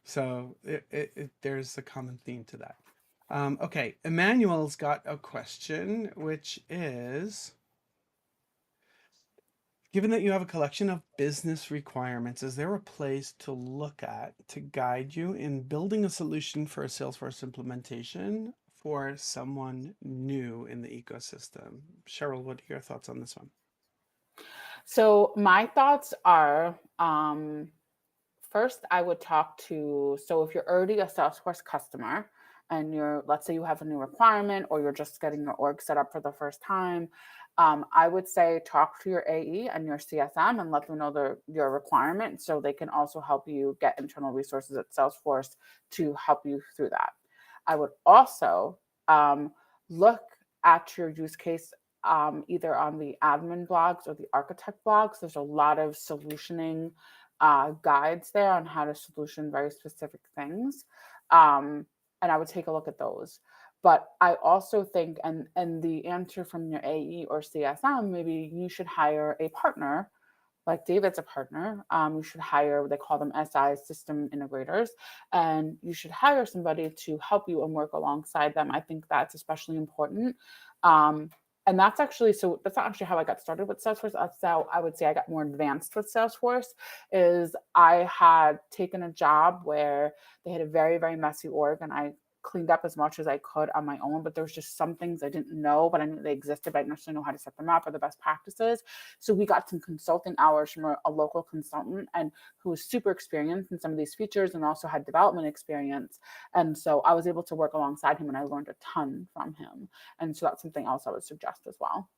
So there's a common theme to that. Okay, Emmanuel's got a question, which is, given that you have a collection of business requirements, is there a place to look at to guide you in building a solution for a Salesforce implementation for someone new in the ecosystem? Cheryl, what are your thoughts on this one? So my thoughts are, first, I would talk to, so if you're already a Salesforce customer and let's say you have a new requirement or you're just getting your org set up for the first time, I would say talk to your AE and your CSM and let them know your requirement so they can also help you get internal resources at Salesforce to help you through that. I would also look at your use case either on the admin blogs or the architect blogs. There's a lot of solutioning guides there on how to solution very specific things. And I would take a look at those. But I also think, and the answer from your AE or CSM, maybe you should hire a partner. Like David's a partner. You should hire, they call them SI, system integrators, and you should hire somebody to help you and work alongside them. I think that's especially important. And that's not actually how I got started with Salesforce. That's how I would say I got more advanced with Salesforce. Is I had taken a job where they had a very, very messy org, and I cleaned up as much as I could on my own, but there was just some things I didn't know, but I knew they existed, but I didn't necessarily know how to set them up or the best practices. So we got some consulting hours from a local consultant and who was super experienced in some of these features and also had development experience. And so I was able to work alongside him and I learned a ton from him. And so that's something else I would suggest as well.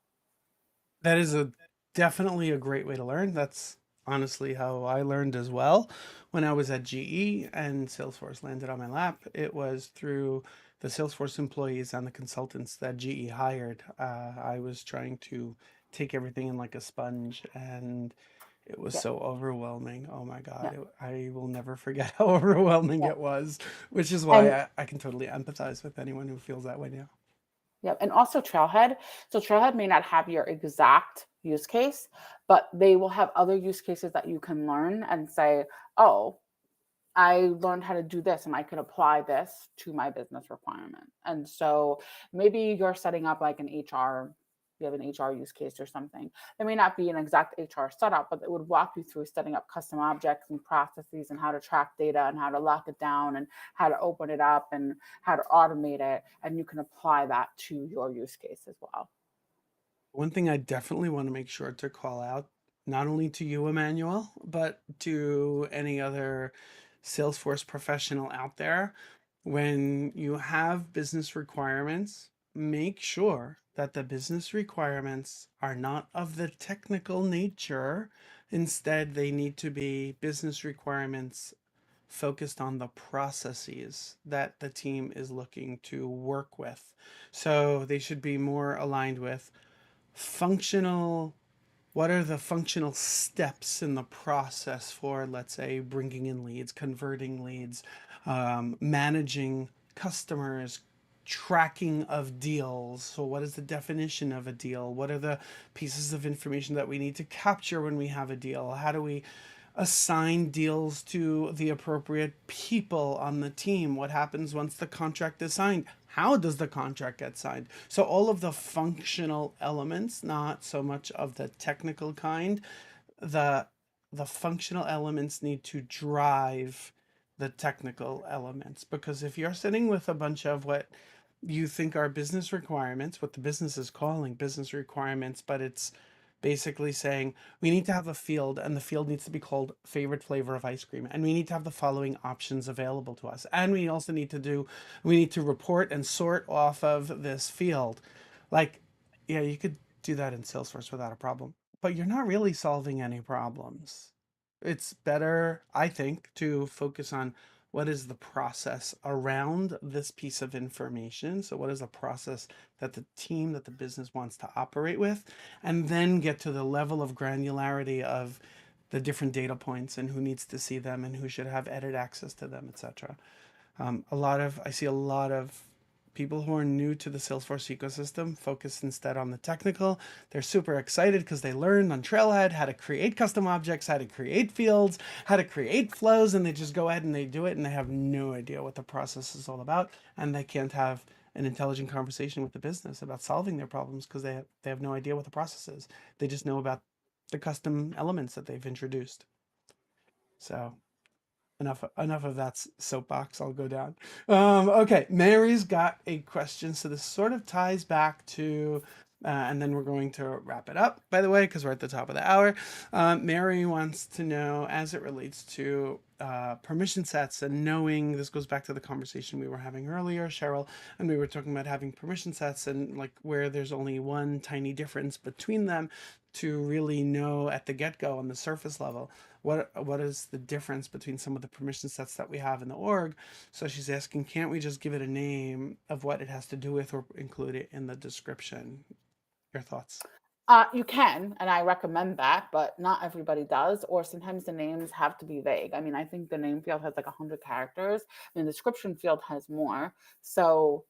That is a definitely a great way to learn. That's honestly how I learned as well. When I was at GE and Salesforce landed on my lap, it was through the Salesforce employees and the consultants that GE hired. I was trying to take everything in like a sponge, and it was Yeah, so overwhelming. Oh my God. yeah, I will never forget how overwhelming yeah. it was, which is why And I can totally empathize with anyone who feels that way now. yeah, and also Trailhead. So Trailhead may not have your exact use case, but they will have other use cases that you can learn and say, oh, I learned how to do this and I could apply this to my business requirement. And so maybe you're setting up like an HR, you have an HR use case or something. It may not be an exact HR setup, but it would walk you through setting up custom objects and processes and how to track data and how to lock it down and how to open it up and how to automate it. And you can apply that to your use case as well. One thing I definitely want to make sure to call out, not only to you, Emmanuel, but to any other Salesforce professional out there, when you have business requirements, make sure that the business requirements are not of the technical nature. Instead, they need to be business requirements focused on the processes that the team is looking to work with. So they should be more aligned with functional, what are the functional steps in the process for, let's say, bringing in leads, converting leads, managing customers, tracking of deals. So what is the definition of a deal? What are the pieces of information that we need to capture when we have a deal? How do we assign deals to the appropriate people on the team? What happens once the contract is signed? How does the contract get signed? So all of the functional elements, not so much of the technical kind. The the functional elements need to drive the technical elements, because if you're sitting with a bunch of what you think are business requirements, what the business is calling business requirements, but it's basically saying we need to have a field, and the field needs to be called favorite flavor of ice cream, and we need to have the following options available to us, and we need to report and sort off of this field. Like, yeah, you could do that in Salesforce without a problem, but you're not really solving any problems. It's better, I think, to focus on what is the process around this piece of information. So, what is the process that the team, that the business wants to operate with? And then get to the level of granularity of the different data points and who needs to see them and who should have edit access to them, etc. I see a lot of people who are new to the Salesforce ecosystem focus instead on the technical. They're super excited because they learned on Trailhead how to create custom objects, how to create fields, how to create flows, and they just go ahead and they do it, and they have no idea what the process is all about, and they can't have an intelligent conversation with the business about solving their problems because they have no idea what the process is. They just know about the custom elements that they've introduced. So enough of that soapbox. I'll go down. Okay, Mary's got a question, so this sort of ties back to and then we're going to wrap it up, by the way, because we're at the top of the hour. Mary wants to know, as it relates to permission sets and knowing, this goes back to the conversation we were having earlier, Cheryl, and we were talking about having permission sets and like where there's only one tiny difference between them, to really know at the get-go on the surface level what is the difference between some of the permission sets that we have in the org. So she's asking, can't we just give it a name of what it has to do with or include it in the description? Your thoughts? You can, and I recommend that, but not everybody does, or sometimes the names have to be vague. I mean, I think the name field has like 100 characters, and the description field has more. So,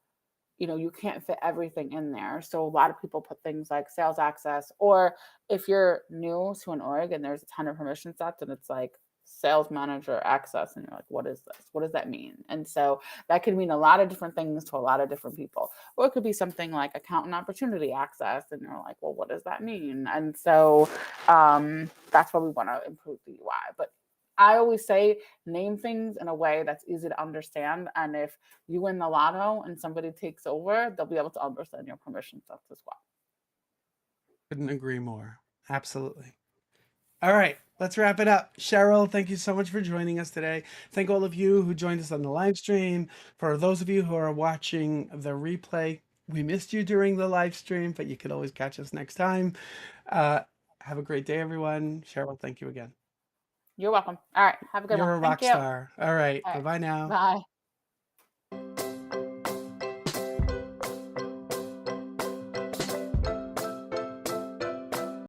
you can't fit everything in there. So a lot of people put things like sales access, or if you're new to an org and there's a ton of permission sets and it's like sales manager access, and you're like, what is this? What does that mean? And so that could mean a lot of different things to a lot of different people. Or it could be something like account and opportunity access, and you're like, well, what does that mean? And so that's why we want to improve the UI. But I always say name things in a way that's easy to understand. And if you win the lotto and somebody takes over, they'll be able to understand your permission sets as well. Couldn't agree more. Absolutely. All right, let's wrap it up. Cheryl, thank you so much for joining us today. Thank all of you who joined us on the live stream. For those of you who are watching the replay, we missed you during the live stream, but you could always catch us next time. Uh, Have a great day, everyone. Cheryl, thank you again. You're welcome. All right. Have a good one. You're a Thank rock you. All star. All right. right. Bye bye now. Bye.